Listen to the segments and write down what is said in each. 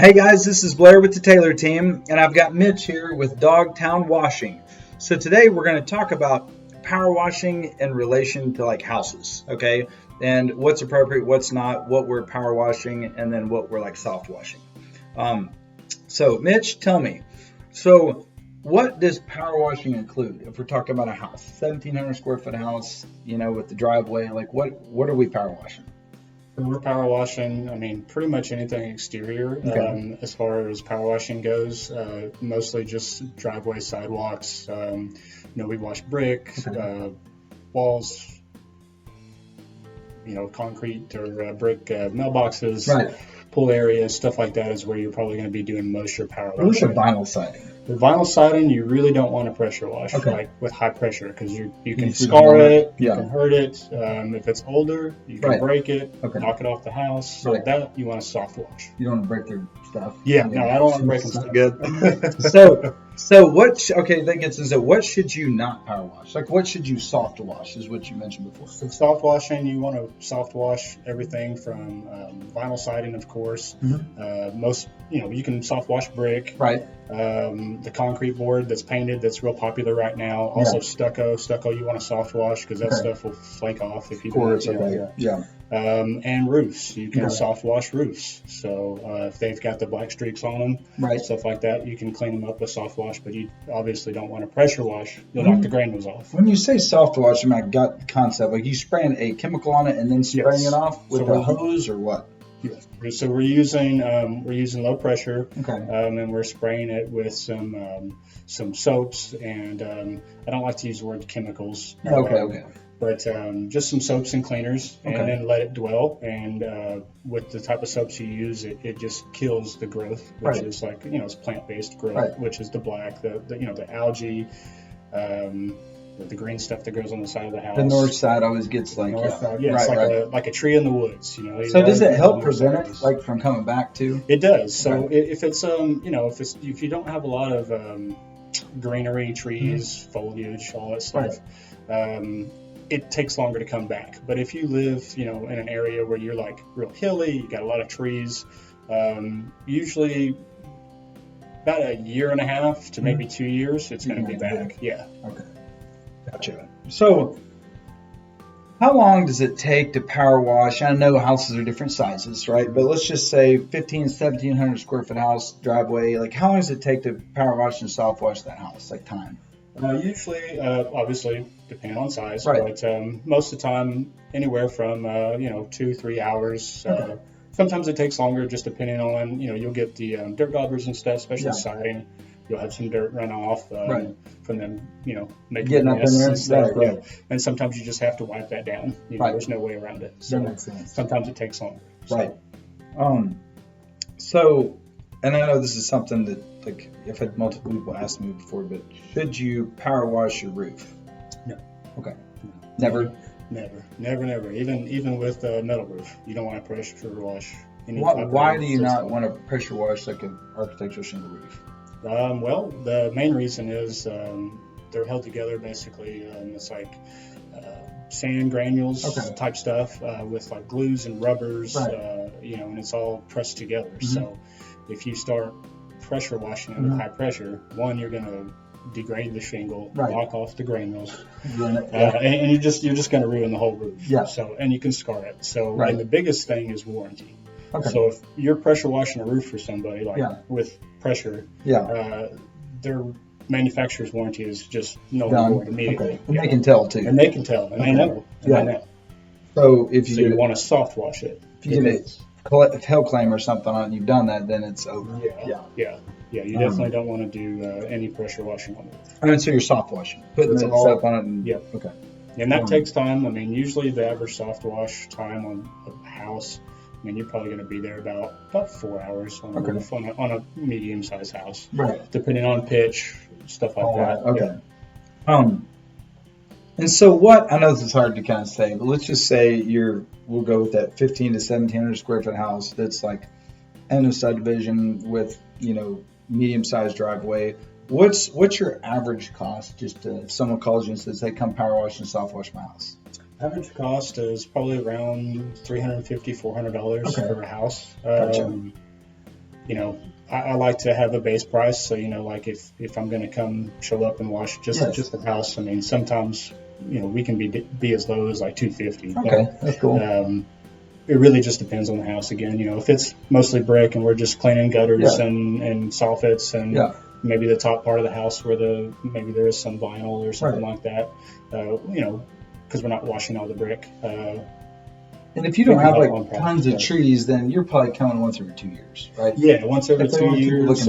Hey guys, this is Blair with the Taylor team, and I've got Mitch here with Dogtown Washing. So today we're going to talk about power washing in relation to like houses, okay? And what's appropriate, what's not, what we're power washing, and then what we're like soft washing. So Mitch, tell me, so what does power washing include if we're talking about a house, 1,700 square foot house, with the driveway, like what are we power washing? We're power washing, pretty much anything exterior. Okay. As far as power washing goes, mostly just driveway, sidewalks. We wash brick, Okay. walls, concrete or brick mailboxes, Right. pool areas, stuff like that is where you're probably going to be doing most of your power What washing. about vinyl siding? The vinyl siding, you really don't want to pressure wash, Okay. like with high pressure, because you can You scar can- it, yeah. you can hurt it. If it's older, you can Right. break it, Okay. knock it off the house. So Right. that you want to soft wash. You don't want to break their stuff. Yeah, no, I don't want to break them It's not stuff. good. So that gets into what should you not power wash? Like what should you soft wash is what you mentioned before. So soft washing, you want to soft wash everything from vinyl siding, of course. Most, you can soft wash brick. Right. The concrete board that's painted, that's real popular right now. Also stucco. Stucco you want to soft wash because that stuff will flake off if you Of course. do it. Yeah. And roofs, you can Okay. soft wash roofs. So if they've got the black streaks on them, Right. stuff like that, you can clean them up with soft wash. But you obviously don't want to pressure wash. You'll knock the granules off. When you say soft wash, I got the concept. Like you spraying a chemical on it and then spraying Yes. it off with So a hose or what? So we're using low pressure, Okay. and we're spraying it with some soaps, and I don't like to use the word chemicals. Okay. But just some soaps and cleaners, and Okay. then let it dwell. And with the type of soaps you use, it just kills the growth, which Right. is like it's plant-based growth, Right. which is the black, the algae, the green stuff that grows on the side of the house. The north side always gets like North side, right, it's right. like a tree in the woods. So does it help North prevent sides. it like from coming back too? It does. So Right. if it's if you don't have a lot of greenery, trees, foliage, all that stuff, it takes longer to come back. But if you live, in an area where you're like real hilly, you got a lot of trees, usually about a year and a half to maybe 2 years, it's going to be back. Yeah. Okay. Gotcha. So how long does it take to power wash? I know houses are different sizes, right? But let's just say 1,700 square foot house, driveway. Like how long does it take to power wash and soft wash that house? Like time? Usually, obviously, depending on size, Right. but most of the time, anywhere from 2-3 hours. Okay. Sometimes it takes longer, just depending on you'll get the dirt gobbers and stuff, especially Yeah. siding. You'll have some dirt run off Right. from them, making Getting up in nests there, and stuff. right. Yeah. And sometimes you just have to wipe that down. Right. There's no way around it. So That makes sense. sometimes it takes longer. So, Right. So, and I know this is something that, like, I've had multiple people ask me before, but should you power wash your roof? No. Okay. Never? Never. Even with a metal roof, you don't want to pressure wash. Any type of Why do you not system. want to pressure wash like an architectural shingle roof? Well, the main reason is they're held together basically. It's like sand granules Okay. type stuff with like glues and rubbers, Right. and it's all pressed together. Mm-hmm. So if you start pressure washing it with high pressure, one, you're going to degrade the shingle, Right. knock off the granules, Run it. and you're just going to ruin the whole roof. Yeah. So and you can scar it. So Right. and the biggest thing is warranty. Okay. So if you're pressure washing a roof for somebody, like with pressure, Yeah. their manufacturer's warranty is just null and Done. void immediately. Okay. And they can tell too. And they can tell, and they know. And Yeah. they know. So if So you, you want to soft wash it. if you get a hell claim or something on it and you've done that, then it's over. Yeah. You definitely don't want to do any pressure washing on it. I mean, so you're soft washing, putting That's that all. stuff on it. And, Yep. Okay. And that takes time. Usually the average soft wash time on a house, you're probably going to be there about 4 hours on a Okay. roof on a medium-sized house, Right. depending on pitch, stuff like All that. right. Okay. And so what, I know this is hard to kind of say, but let's just say we'll go with that 15 to 1,700 square foot house that's like in a subdivision with, medium-sized driveway. What's your average cost just to, if someone calls you and says, hey, come power wash and soft wash my house? Average cost is probably around $350, $400 Okay. for a house. Gotcha. I like to have a base price. So, like if I'm going to come show up and wash just the house, I mean, sometimes, we can be as low as like $250. Okay, that's cool. It really just depends on the house again. If it's mostly brick and we're just cleaning gutters and soffits and maybe the top part of the house where maybe there is some vinyl or something like that, because we're not washing all the brick. And if you don't have like tons of trees, then you're probably coming once every 2 years, right? Yeah, once every 2 years.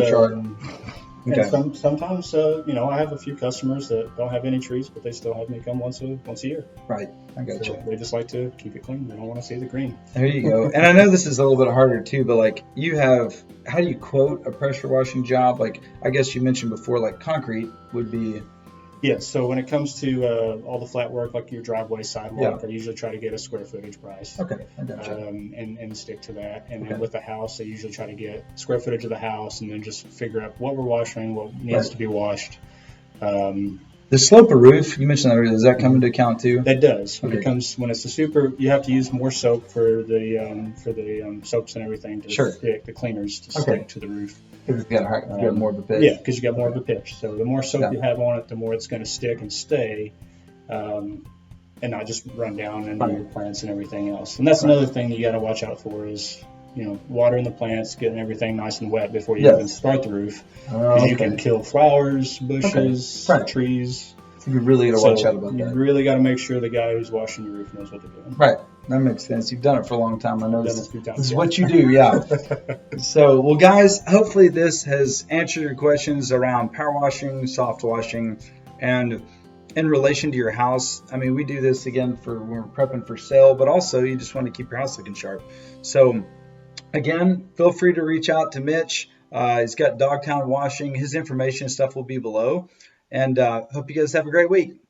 Okay. And sometimes, I have a few customers that don't have any trees, but they still have me come once a year. Right, I got you. They just like to keep it clean. They don't want to see the green. There you go. And I know this is a little bit harder too, but like how do you quote a pressure washing job? Like I guess you mentioned before, like concrete would be. Yes. So when it comes to all the flat work, like your driveway, sidewalk, I usually try to get a square footage price. Okay, I gotcha. And stick to that. And then with the house, I usually try to get square footage of the house, and then just figure out what we're washing, what needs to be washed. The slope of roof, you mentioned that earlier. Does that come into account too? That does. When it's a super, you have to use more soap for the soaps and everything to stick, the cleaners to stick to the roof. Because you got more of a pitch. Yeah, because you got more of a pitch. So the more soap you have on it, the more it's going to stick and stay, and not just run down into your plants and everything else. And that's another thing you got to watch out for is, watering the plants, getting everything nice and wet before you even start the roof. Because you can kill flowers, bushes, trees. You really got to watch out about that. You really got to make sure the guy who's washing your roof knows what they're doing. Right. That makes sense. You've done it for a long time. I know this is what you do. Yeah. So, well, guys, hopefully this has answered your questions around power washing, soft washing, and in relation to your house. I mean, we do this again when we're prepping for sale, but also you just want to keep your house looking sharp. So, again, feel free to reach out to Mitch. He's got Dogtown Washing. His information and stuff will be below. And hope you guys have a great week.